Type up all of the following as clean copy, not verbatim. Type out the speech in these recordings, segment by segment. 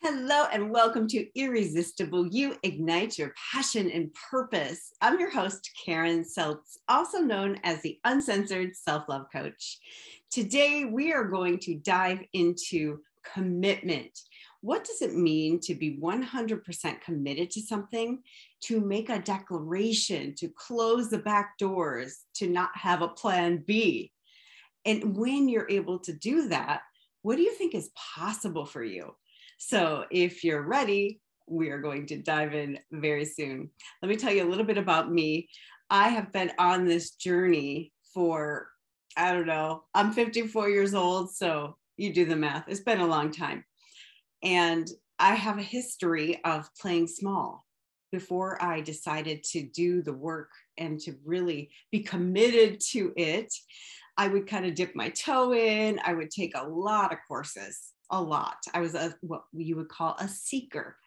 Hello and welcome to Irresistible You, Ignite Your Passion and Purpose. I'm your host, Karen Seltz, also known as the Uncensored Self-Love Coach. Today, we are going to dive into commitment. What does it mean to be 100% committed to something, to make a declaration, to close the back doors, to not have a plan B? And when you're able to do that, what do you think is possible for you? So if you're ready, we are going to dive in very soon. Let me tell you a little bit about me. I have been on this journey for, I don't know, I'm 54 years old, so you do the math. It's been a long time. And I have a history of playing small. Before I decided to do the work and to really be committed to it, I would kind of dip my toe in. I would take a lot of courses. A lot. I was what you would call a seeker.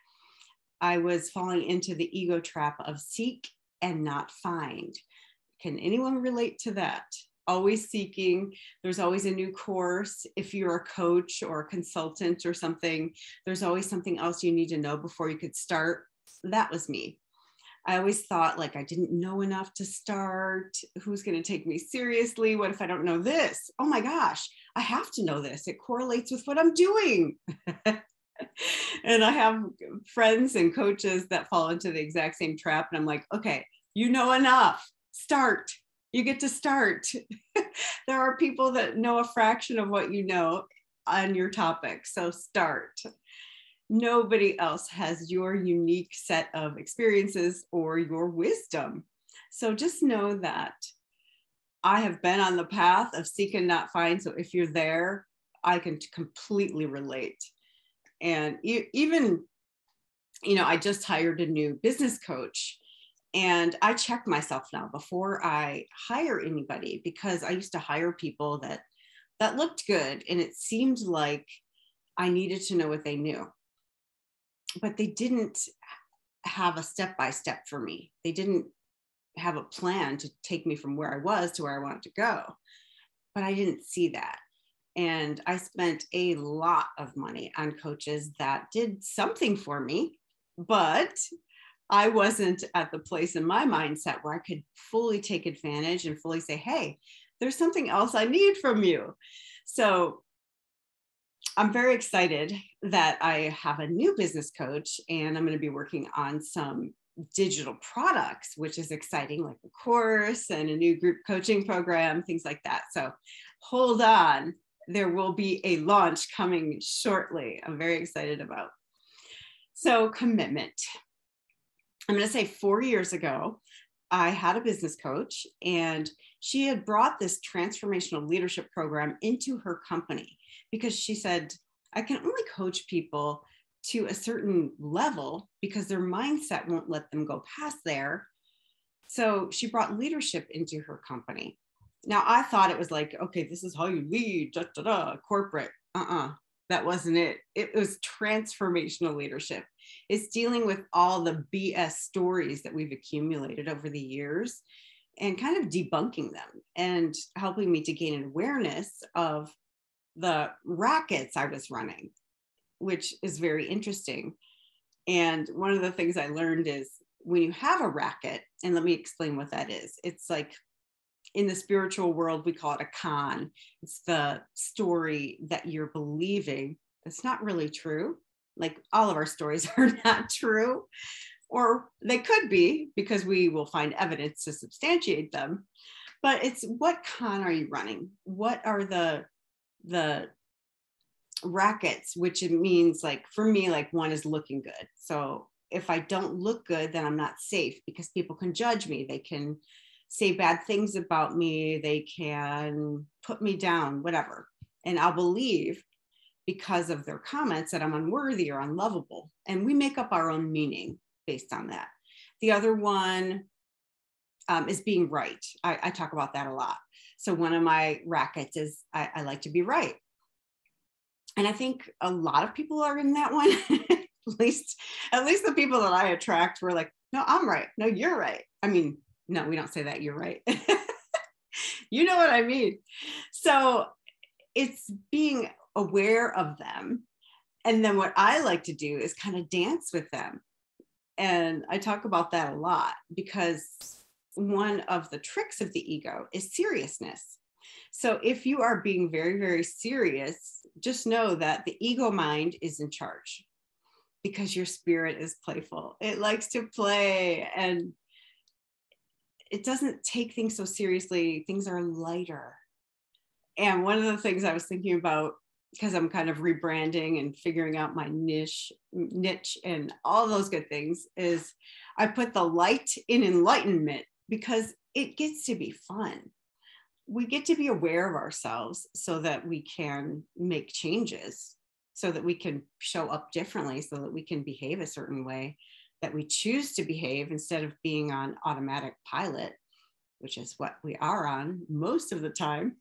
I was falling into the ego trap of seek and not find. Can anyone relate to that? Always seeking. There's always a new course. If you're a coach or a consultant or something, there's always something else you need to know before you could start. That was me. I always thought like I didn't know enough to start. Who's going to take me seriously? What if I don't know this? Oh my gosh, I have to know this. It correlates with what I'm doing. And I have friends and coaches that fall into the exact same trap. And I'm like, okay, you know enough. Start. You get to start. There are people that know a fraction of what you know on your topic. So start. Nobody else has your unique set of experiences or your wisdom. So just know that I have been on the path of seek and not find. So if you're there, I can completely relate. And even, I just hired a new business coach, and I check myself now before I hire anybody, because I used to hire people that looked good. And it seemed like I needed to know what they knew. But they didn't have a step-by-step for me. They didn't have a plan to take me from where I was to where I wanted to go. But I didn't see that. And I spent a lot of money on coaches that did something for me, but I wasn't at the place in my mindset where I could fully take advantage and fully say, hey, there's something else I need from you. So I'm very excited that I have a new business coach, and I'm going to be working on some digital products, which is exciting, like a course and a new group coaching program, things like that. So hold on. There will be a launch coming shortly. I'm very excited about. So commitment. I'm going to say 4 years ago, I had a business coach, and she had brought this transformational leadership program into her company because she said, I can only coach people to a certain level because their mindset won't let them go past there. So she brought leadership into her company. Now I thought it was like, okay, this is how you lead, corporate. That wasn't it. It was transformational leadership. It's dealing with all the BS stories that we've accumulated over the years and kind of debunking them and helping me to gain an awareness of the rackets I was running, which is very interesting. And one of the things I learned is when you have a racket, and let me explain what that is. It's like in the spiritual world, we call it a con. It's the story that you're believing. It's not really true. Like all of our stories are not true, or they could be because we will find evidence to substantiate them. But it's what con are you running? What are the rackets, which it means like for me, like one is looking good. So if I don't look good, then I'm not safe because people can judge me. They can say bad things about me. They can put me down, whatever. And I'll believe because of their comments that I'm unworthy or unlovable. And we make up our own meaning based on that. The other one is being right. I talk about that a lot. So one of my rackets is I like to be right. And I think a lot of people are in that one. at least the people that I attract were like, no, I'm right. No, you're right. I mean, no, we don't say that. You're right. You know what I mean? So it's being aware of them And then what I like to do is kind of dance with them. And I talk about that a lot because one of the tricks of the ego is seriousness. So if you are being very, very serious, just know that the ego mind is in charge because your spirit is playful. It likes to play and it doesn't take things so seriously. Things are lighter. And one of the things I was thinking about, because I'm kind of rebranding and figuring out my niche and all those good things, is I put the light in enlightenment because it gets to be fun. We get to be aware of ourselves so that we can make changes, so that we can show up differently, so that we can behave a certain way that we choose to behave instead of being on automatic pilot, which is what we are on most of the time.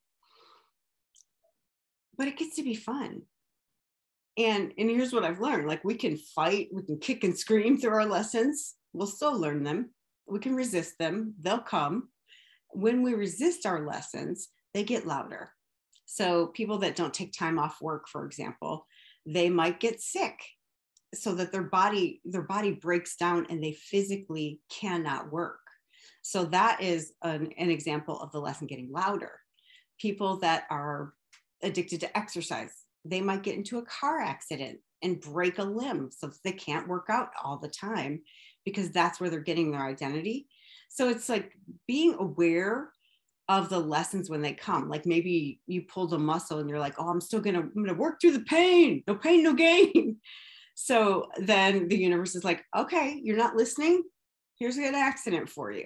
But it gets to be fun. And here's what I've learned. Like, we can fight, we can kick and scream through our lessons. We'll still learn them. We can resist them. They'll come. When we resist our lessons, they get louder. So people that don't take time off work, for example, they might get sick so that their body breaks down and they physically cannot work. So that is an example of the lesson getting louder. People that are addicted to exercise, they might get into a car accident and break a limb so they can't work out all the time because that's where they're getting their identity. So it's like being aware of the lessons when they come. Like maybe you pulled a muscle and you're like, oh, I'm gonna work through the pain, no gain. So then the universe is like, okay, you're not listening. Here's an accident for you.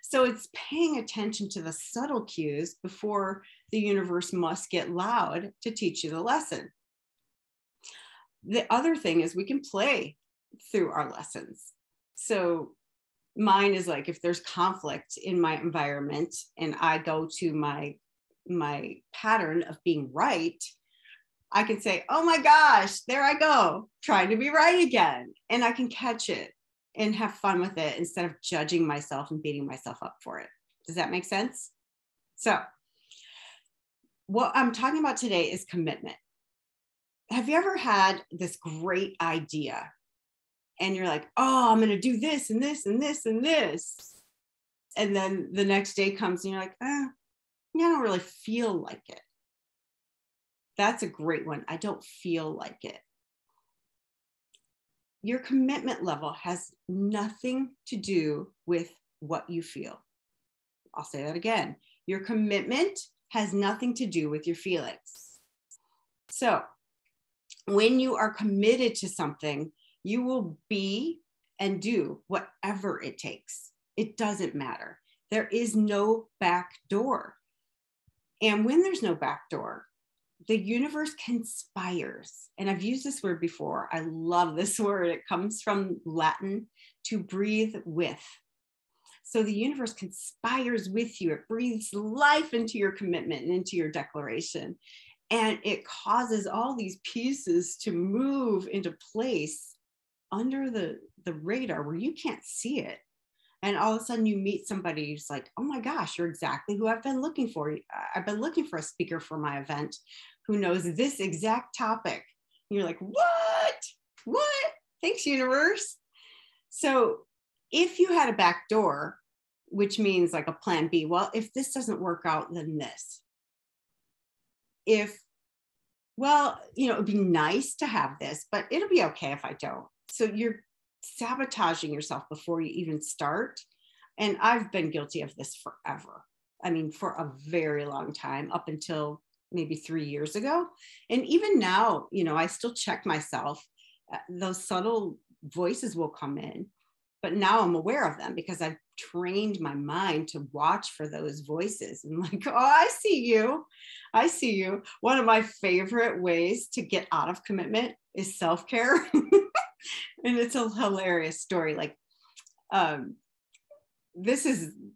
So it's paying attention to the subtle cues before the universe must get loud to teach you the lesson. The other thing is we can play through our lessons. So mine is like, if there's conflict in my environment and I go to my pattern of being right, I can say, oh my gosh, there I go, trying to be right again. And I can catch it and have fun with it instead of judging myself and beating myself up for it. Does that make sense? So what I'm talking about today is commitment. Have you ever had this great idea and you're like, oh, I'm going to do this and this and this and this. And then the next day comes and you're like, I don't really feel like it. That's a great one. I don't feel like it. Your commitment level has nothing to do with what you feel. I'll say that again. Your commitment has nothing to do with your feelings. So when you are committed to something, you will be and do whatever it takes. It doesn't matter. There is no back door. And when there's no back door, the universe conspires. And I've used this word before. I love this word. It comes from Latin, to breathe with. So the universe conspires with you. It breathes life into your commitment and into your declaration. And it causes all these pieces to move into place under the radar where you can't see it. And all of a sudden you meet somebody who's like, oh my gosh, you're exactly who I've been looking for. I've been looking for a speaker for my event who knows this exact topic. And you're like, what? Thanks, universe. So if you had a back door, which means like a plan B, well, if this doesn't work out, then this. It'd be nice to have this, but it'll be okay if I don't. So you're sabotaging yourself before you even start. And I've been guilty of this forever. I mean, for a very long time, up until maybe 3 years ago. And even now, I still check myself. Those subtle voices will come in, but now I'm aware of them because I've trained my mind to watch for those voices. And like, oh, I see you. One of my favorite ways to get out of commitment is self-care. And it's a hilarious story. Like, I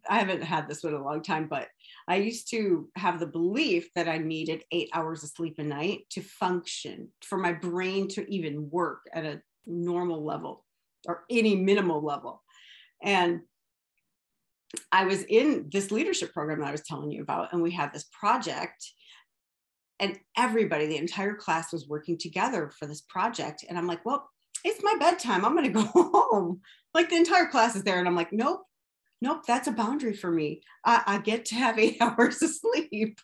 haven't had this one in a long time, but I used to have the belief that I needed 8 hours of sleep a night to function, for my brain to even work at a normal level or any minimal level. And I was in this leadership program that I was telling you about, and we had this project And everybody, the entire class was working together for this project. And I'm like, well, it's my bedtime. I'm going to go home. Like the entire class is there. And I'm like, nope, that's a boundary for me. I get to have 8 hours of sleep.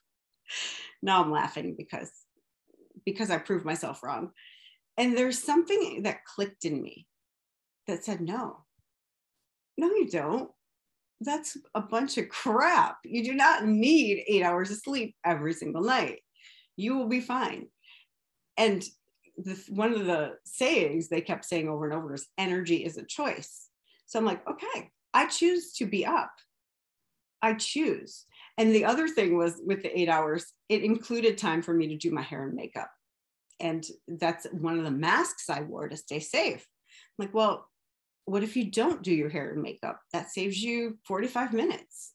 Now I'm laughing because I proved myself wrong. And there's something that clicked in me that said, no, you don't. That's a bunch of crap. You do not need 8 hours of sleep every single night. You will be fine. And one of the sayings they kept saying over and over is energy is a choice. So I'm like, okay, I choose to be up. I choose. And the other thing was with the 8 hours, it included time for me to do my hair and makeup. And that's one of the masks I wore to stay safe. I'm like, well, what if you don't do your hair and makeup? That saves you 45 minutes.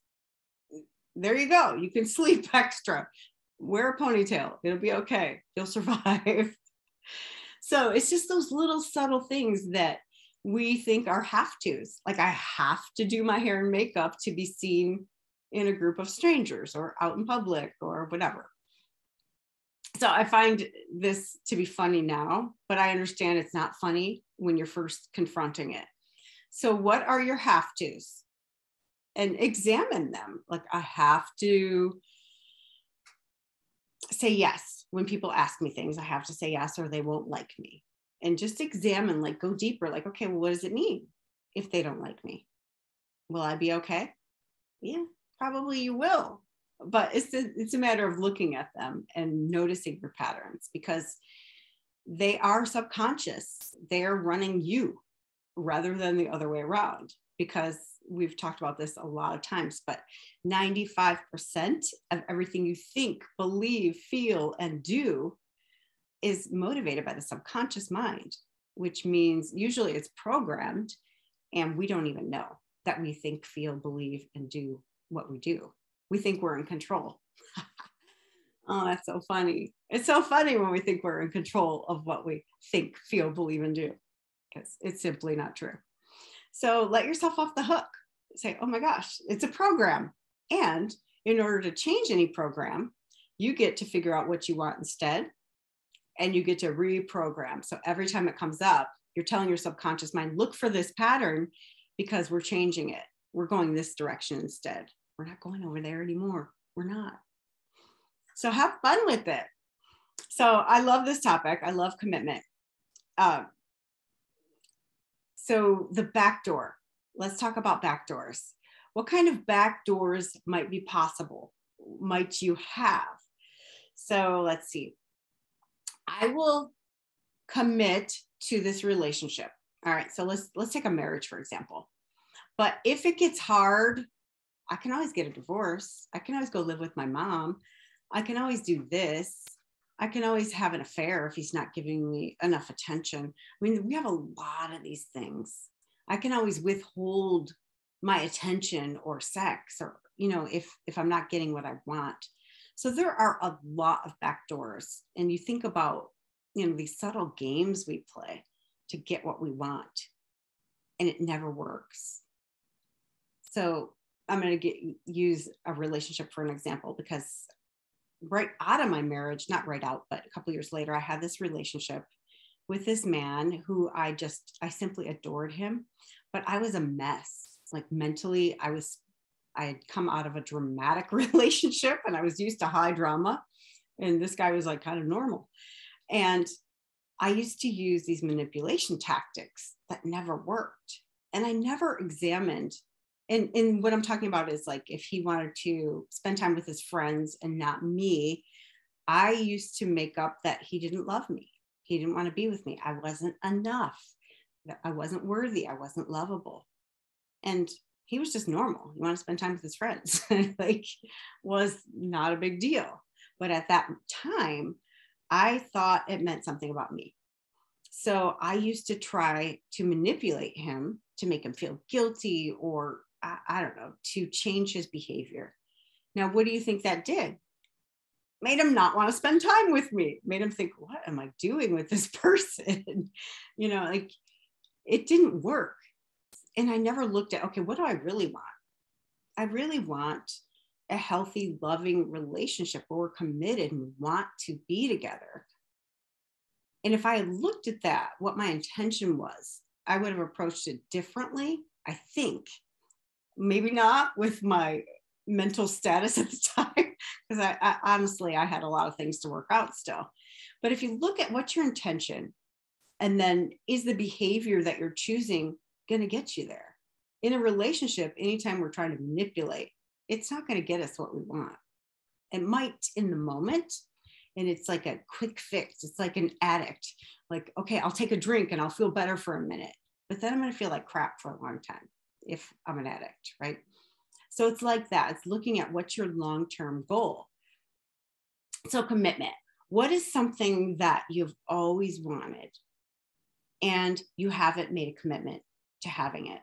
There you go. You can sleep extra. Wear a ponytail. It'll be okay. You'll survive. So it's just those little subtle things that we think are have-tos. Like I have to do my hair and makeup to be seen in a group of strangers or out in public or whatever. So I find this to be funny now, but I understand it's not funny when you're first confronting it. So what are your have-tos? And examine them. Like I have to say yes. When people ask me things, I have to say yes or they won't like me. And just examine, like go deeper, like, okay, well, what does it mean if they don't like me? Will I be okay? Yeah, probably you will. But it's a matter of looking at them and noticing your patterns because they are subconscious. They are running you rather than the other way around, because we've talked about this a lot of times, but 95% of everything you think, believe, feel, and do is motivated by the subconscious mind, which means usually it's programmed and we don't even know that we think, feel, believe, and do what we do. We think we're in control. Oh, that's so funny. It's so funny when we think we're in control of what we think, feel, believe, and do, because it's simply not true. So let yourself off the hook. Say, oh my gosh, it's a program. And in order to change any program, you get to figure out what you want instead, and you get to reprogram. So every time it comes up, you're telling your subconscious mind, look for this pattern because we're changing it. We're going this direction instead. We're not going over there anymore. We're not. So have fun with it. So I love this topic. I love commitment. So the back door. Let's talk about back doors. What kind of back doors might be possible? Might you have? So let's see. I will commit to this relationship. All right. So let's take a marriage, for example. But if it gets hard, I can always get a divorce. I can always go live with my mom. I can always do this. I can always have an affair if he's not giving me enough attention. I mean, we have a lot of these things. I can always withhold my attention or sex, or, if I'm not getting what I want. So there are a lot of back doors. And you think about, these subtle games we play to get what we want, and it never works. So I'm going to use a relationship for an example, because right out of my marriage, not right out, but a couple of years later, I had this relationship with this man who I simply adored him, but I was a mess. Like mentally, I had come out of a dramatic relationship and I was used to high drama. And this guy was like kind of normal. And I used to use these manipulation tactics that never worked. And I never examined. And what I'm talking about is like, if he wanted to spend time with his friends and not me, I used to make up that he didn't love me. He didn't want to be with me. I wasn't enough. I wasn't worthy. I wasn't lovable. And he was just normal. He wanted to spend time with his friends. Was not a big deal. But at that time, I thought it meant something about me. So I used to try to manipulate him to make him feel guilty, or I don't know, to change his behavior. Now, what do you think that did? Made him not want to spend time with me. Made him think, what am I doing with this person? It didn't work. And I never looked at, okay, what do I really want? I really want a healthy, loving relationship where we're committed and want to be together. And if I had looked at that, what my intention was, I would have approached it differently, I think. Maybe not with my mental status at the time, because I honestly, I had a lot of things to work out still. But if you look at what's your intention, and then is the behavior that you're choosing going to get you there? In a relationship, anytime we're trying to manipulate, it's not going to get us what we want. It might in the moment, and it's like a quick fix. It's like an addict. Like, okay, I'll take a drink and I'll feel better for a minute, but then I'm going to feel like crap for a long time if I'm an addict, right? So it's like that. It's looking at what's your long-term goal. So commitment. What is something that you've always wanted and you haven't made a commitment to having it?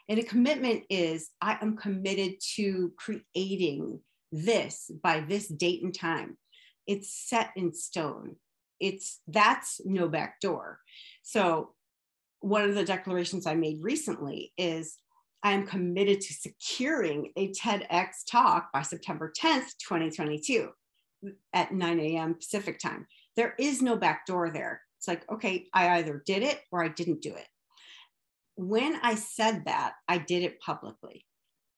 And a commitment is, I am committed to creating this by this date and time. It's set in stone. That's no back door. So one of the declarations I made recently is, I am committed to securing a TEDx talk by September 10th, 2022 at 9 a.m. Pacific time. There is no back door there. It's like, okay, I either did it or I didn't do it. When I said that, I did it publicly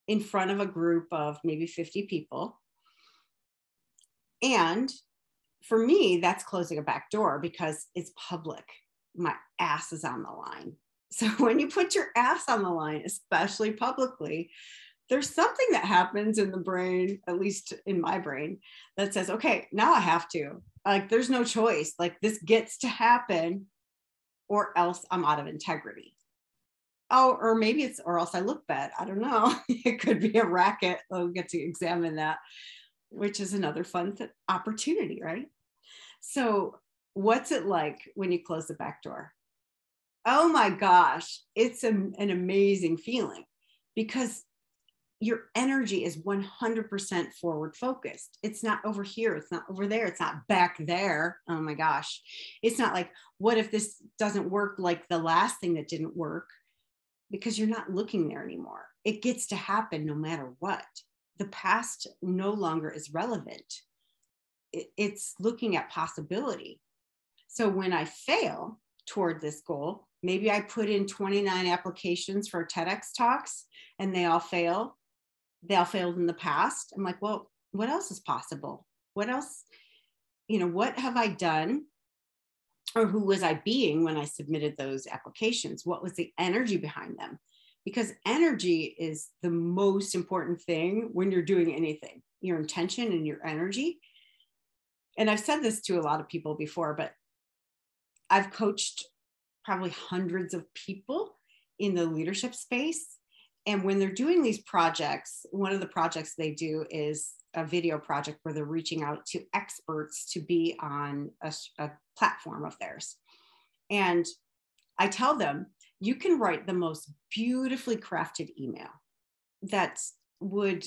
in front of a group of maybe 50 people. And for me, that's closing a back door because it's public. My ass is on the line. So when you put your ass on the line, especially publicly, there's something that happens in the brain, at least in my brain, that says, okay, now I have to. Like, there's no choice. Like, this gets to happen or else I'm out of integrity. Oh, or maybe it's, or else I look bad. I don't know. It could be a racket. We'll get to examine that, which is another fun opportunity, right? So what's it like when you close the back door? Oh my gosh, it's an amazing feeling because your energy is 100% forward focused. It's not over here. It's not over there. It's not back there. Oh my gosh. It's not like, what if this doesn't work like the last thing that didn't work? Because you're not looking there anymore. It gets to happen no matter what. The past no longer is relevant. It's looking at possibility. So when I fail toward this goal, maybe I put in 29 applications for TEDx talks and they all fail. They all failed in the past. I'm like, well, what else is possible? What else, what have I done? Or who was I being when I submitted those applications? What was the energy behind them? Because energy is the most important thing when you're doing anything, your intention and your energy. And I've said this to a lot of people before, but I've coached probably hundreds of people in the leadership space. And when they're doing these projects, one of the projects they do is a video project where they're reaching out to experts to be on a platform of theirs. And I tell them, you can write the most beautifully crafted email that would,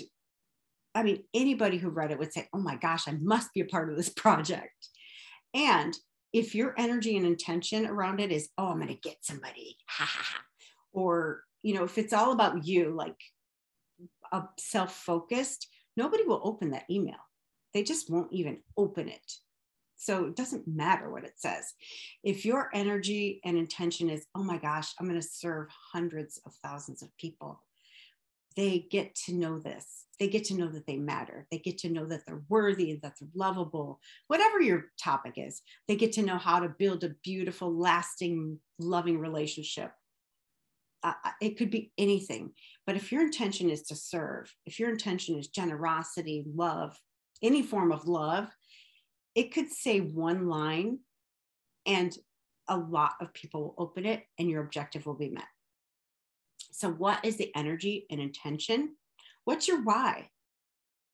anybody who read it would say, oh my gosh, I must be a part of this project. And if your energy and intention around it is, oh, I'm going to get somebody, ha ha ha. Or, if it's all about you, like a self-focused, nobody will open that email. They just won't even open it. So it doesn't matter what it says. If your energy and intention is, oh my gosh, I'm going to serve hundreds of thousands of people, they get to know this. They get to know that they matter. They get to know that they're worthy, that they're lovable, whatever your topic is. They get to know how to build a beautiful, lasting, loving relationship. It could be anything. But if your intention is to serve, if your intention is generosity, love, any form of love, it could say one line and a lot of people will open it and your objective will be met. So what is the energy and intention? What's your why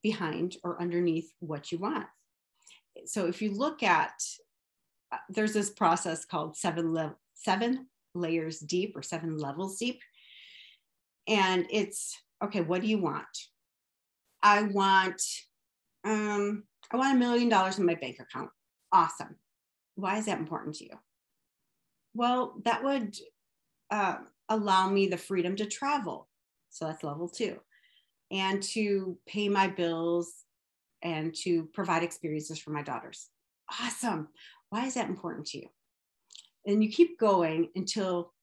behind or underneath what you want? So if you look at, there's this process called seven layers deep or 7 levels deep. And it's, okay, what do you want? I want $1 million in my bank account. Awesome. Why is that important to you? Well, that would allow me the freedom to travel. So that's level 2. and to pay my bills and to provide experiences for my daughters. Awesome. Why is that important to you? And you keep going until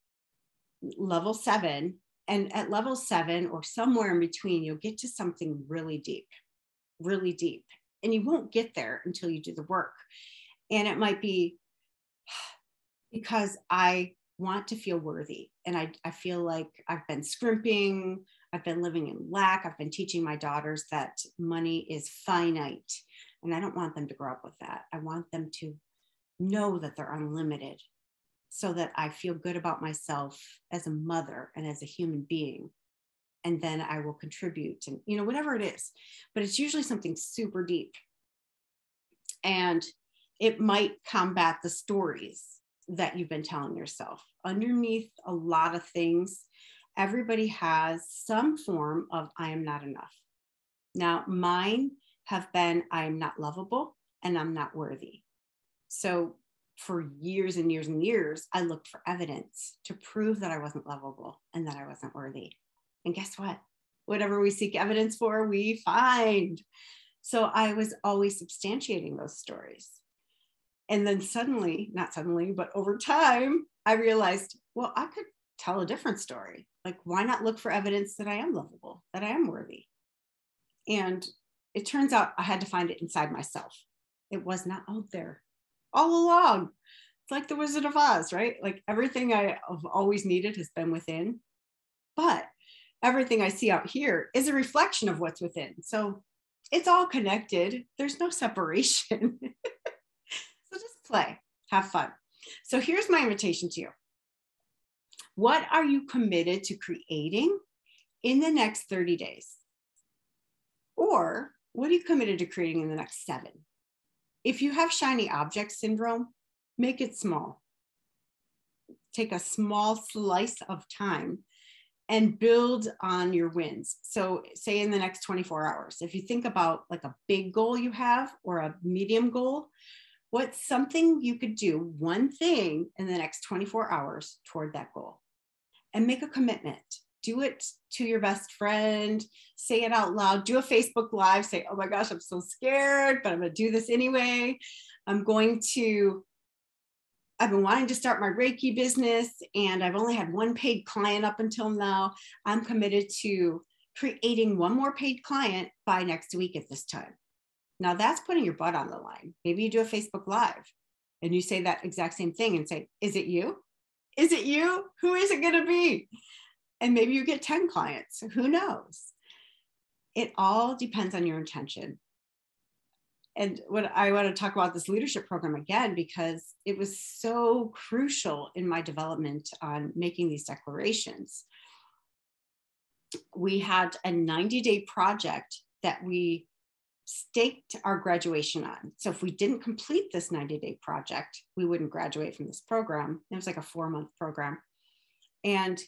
level 7. And at level 7 or somewhere in between, you'll get to something really deep, really deep. And you won't get there until you do the work. And it might be because I want to feel worthy. And I feel like I've been scrimping. I've been living in lack. I've been teaching my daughters that money is finite. And I don't want them to grow up with that. I want them to know that they're unlimited so that I feel good about myself as a mother and as a human being. And then I will contribute and, whatever it is. But it's usually something super deep. And it might combat the stories that you've been telling yourself. Underneath a lot of things, everybody has some form of I am not enough. Now, mine have been I am not lovable and I'm not worthy. So for years and years and years, I looked for evidence to prove that I wasn't lovable and that I wasn't worthy. And guess what? Whatever we seek evidence for, we find. So I was always substantiating those stories. And then not suddenly, but over time, I realized, well, I could tell a different story. Like, why not look for evidence that I am lovable, that I am worthy? And it turns out I had to find it inside myself. It was not out there all along. It's like the Wizard of Oz, right? Like everything I have always needed has been within, but everything I see out here is a reflection of what's within. So it's all connected. There's no separation. So just play, have fun. So here's my invitation to you. What are you committed to creating in the next 30 days? Or what are you committed to creating in the next 7? If you have shiny object syndrome, make it small. Take a small slice of time and build on your wins. So say in the next 24 hours, if you think about like a big goal you have or a medium goal, what's something you could do, one thing in the next 24 hours toward that goal, and make a commitment. Do it to your best friend, say it out loud, do a Facebook Live, say, oh my gosh, I'm so scared, but I'm gonna do this anyway. I've been wanting to start my Reiki business and I've only had one paid client up until now. I'm committed to creating one more paid client by next week at this time. Now that's putting your butt on the line. Maybe you do a Facebook Live and you say that exact same thing and say, is it you? Is it you? Who is it gonna be? And maybe you get 10 clients, who knows? It all depends on your intention. And what I want to talk about this leadership program again, because it was so crucial in my development on making these declarations. We had a 90-day project that we staked our graduation on. So if we didn't complete this 90-day project, we wouldn't graduate from this program. It was like a 4-month program. And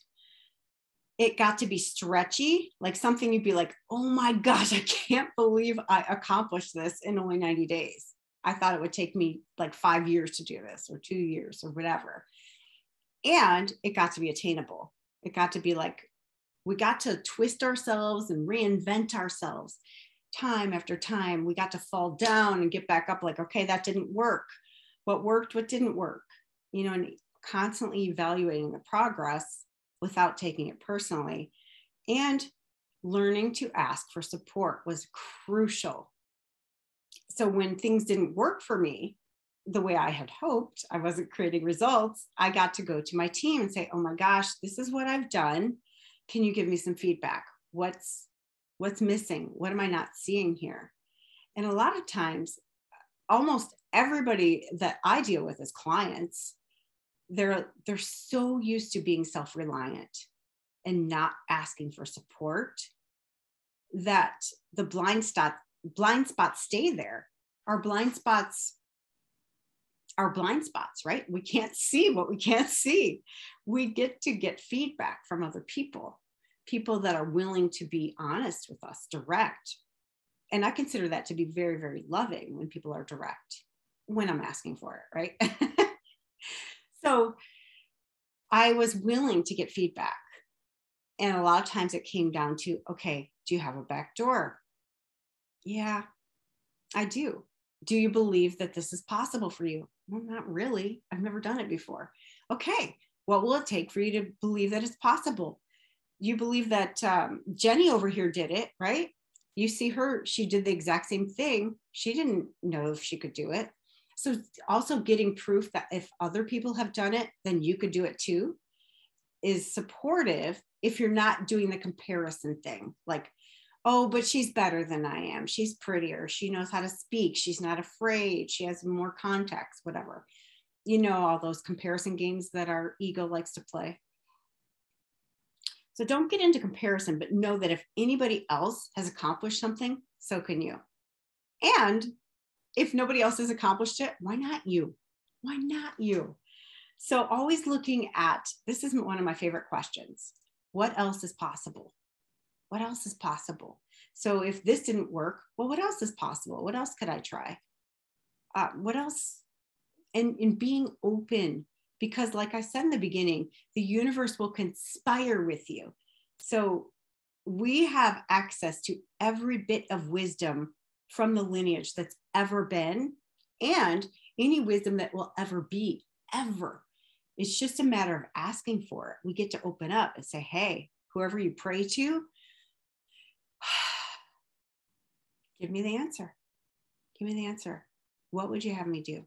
it got to be stretchy, like something you'd be like, oh my gosh, I can't believe I accomplished this in only 90 days. I thought it would take me like 5 years to do this or 2 years or whatever. And it got to be attainable. It got to be like, we got to twist ourselves and reinvent ourselves time after time. We got to fall down and get back up like, okay, that didn't work. What worked, what didn't work, and constantly evaluating the progress without taking it personally, and learning to ask for support was crucial. So when things didn't work for me the way I had hoped, I wasn't creating results, I got to go to my team and say, oh my gosh, this is what I've done. Can you give me some feedback? What's missing? What am I not seeing here? And a lot of times, almost everybody that I deal with as clients, they're so used to being self-reliant and not asking for support that the blind spots stay there. Our blind spots, right? We can't see what we can't see. We get to get feedback from other people that are willing to be honest with us, direct. And I consider that to be very, very loving when people are direct, when I'm asking for it, right? So I was willing to get feedback. And a lot of times it came down to, okay, Do you have a back door? Yeah, I do. Do you believe that this is possible for you? Well, not really. I've never done it before. Okay, what will it take for you to believe that it's possible? You believe that Jenny over here did it, right? You see her, she did the exact same thing. She didn't know if she could do it. So also getting proof that if other people have done it, then you could do it too is supportive if you're not doing the comparison thing. Like, oh, but she's better than I am. She's prettier. She knows how to speak. She's not afraid. She has more contacts, whatever. You know, all those comparison games that our ego likes to play. So don't get into comparison, but know that if anybody else has accomplished something, so can you. And if nobody else has accomplished it, why not you? Why not you? So always looking at, this is one of my favorite questions. What else is possible? What else is possible? So if this didn't work, well, what else is possible? What else could I try? What else? And being open, because like I said in the beginning, the universe will conspire with you. So we have access to every bit of wisdom from the lineage that's ever been, and any wisdom that will ever be, ever. It's just a matter of asking for it. We get to open up and say, hey, whoever you pray to, give me the answer. Give me the answer. What would you have me do?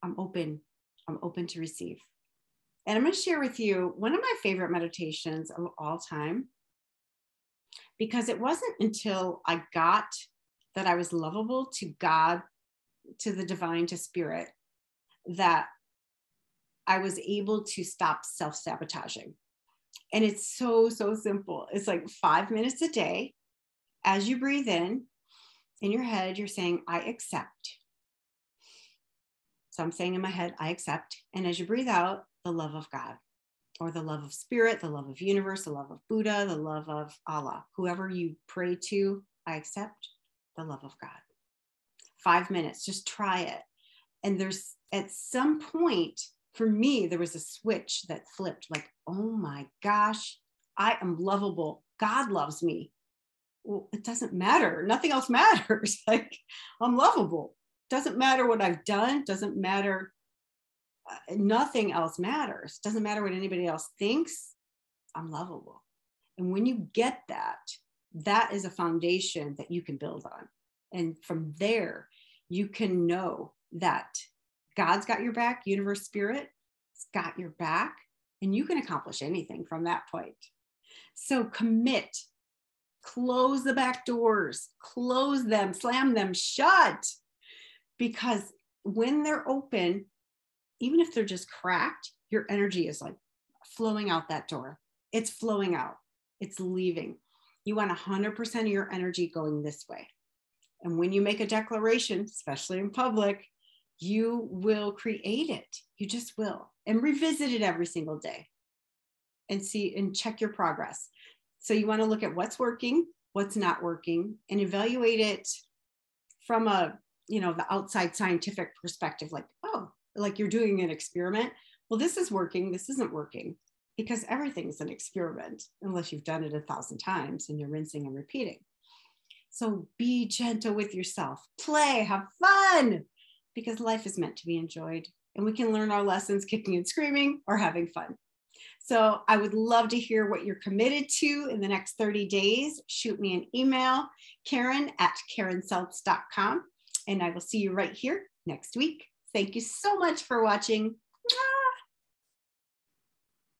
I'm open. I'm open to receive. And I'm going to share with you one of my favorite meditations of all time, because it wasn't until I got that I was lovable to God, to the divine, to spirit, that I was able to stop self-sabotaging. And it's so, so simple. It's like 5 minutes a day. As you breathe in your head, you're saying, I accept. So I'm saying in my head, I accept. And as you breathe out, the love of God, or the love of spirit, the love of universe, the love of Buddha, the love of Allah, whoever you pray to, I accept the love of God. 5 minutes, just try it. And there's, at some point, for me, there was a switch that flipped, like, oh my gosh, I am lovable. God loves me. Well, it doesn't matter. Nothing else matters. Like, I'm lovable. Doesn't matter what I've done. Doesn't matter. Nothing else matters. Doesn't matter what anybody else thinks. I'm lovable. And when you get that, that is a foundation that you can build on. And from there, you can know that God's got your back, universe, spirit has got your back, and you can accomplish anything from that point. So commit, close the back doors, close them, slam them shut, because when they're open, even if they're just cracked, your energy is like flowing out that door. It's flowing out. It's leaving. You want 100% of your energy going this way. And when you make a declaration, especially in public, you will create it. You just will. And revisit it every single day and see and check your progress. So you want to look at what's working, what's not working, and evaluate it from a, the outside scientific perspective, like, oh, like you're doing an experiment. Well, this is working. This isn't working, because everything's an experiment unless you've done it 1,000 times and you're rinsing and repeating. So be gentle with yourself, play, have fun, because life is meant to be enjoyed, and we can learn our lessons kicking and screaming or having fun. So I would love to hear what you're committed to in the next 30 days. Shoot me an email, Karen@KarenSeltz.com, and I will see you right here next week. Thank you so much for watching.